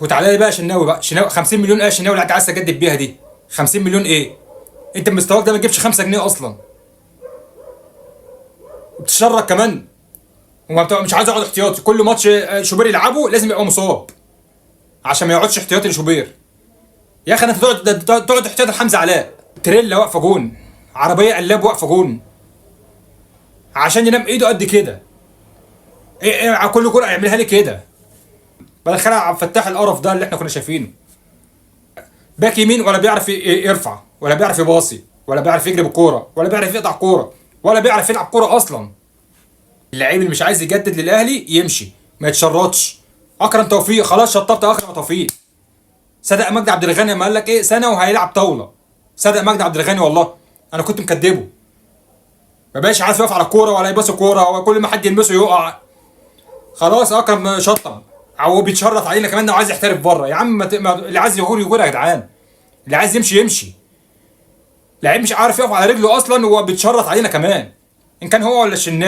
وتعالى لي بقى شناوي، بقى شناوي 50 مليون ايه يا شناوي اللي انت عايز تجدد بيها دي؟ 50 مليون ايه؟ انت بمستواك ده ما تجيبش 5 جنيه اصلا، وبتشرك كمان. مش عايز اقعد احتياطي كل ماتش شوبير يلعبه لازم يبقى مصاب عشان ما يقعدش احتياطي لشوبير. يا اخي انت تقعد احتياطي لحمزه علاء، تريلا واقفه جون، عربيه قلاب واقفه جون، عشان ينام ايده قد كده. ايه كل كوره يعملها لي كده؟ بدخلها عبد الفتاح القرف ده اللي احنا كنا شايفينه. باك يمين ولا بيعرف يرفع، ولا بيعرف يباصي، ولا بيعرف يجري بالكوره، ولا بيعرف يقطع كوره، ولا بيعرف يلعب كوره اصلا. اللعيب اللي مش عايز يجدد للاهلي يمشي، ما يتشرطش. اكرم توفيق خلاص شطبت اكرم توفيق. صدق مجدي عبد الغني لما قال لك ايه سنه وهيلعب طاوله. صدق مجدي عبد الغني والله، انا كنت مكدبه. ما بقاش عارف يقف على الكوره ولا يباص كوره، وكل ما حد يلمسه يقع. خلاص اكرم شطب، او بيتشرط علينا كمان انه عايز يحترف بره. يا عم اللي عايز يغور يغور يا جدعان، اللي عايز يمشي يمشي. لعيب مش عارف يقف على رجله اصلا وهو بيتشرط علينا كمان، ان كان هو ولا الشناوي.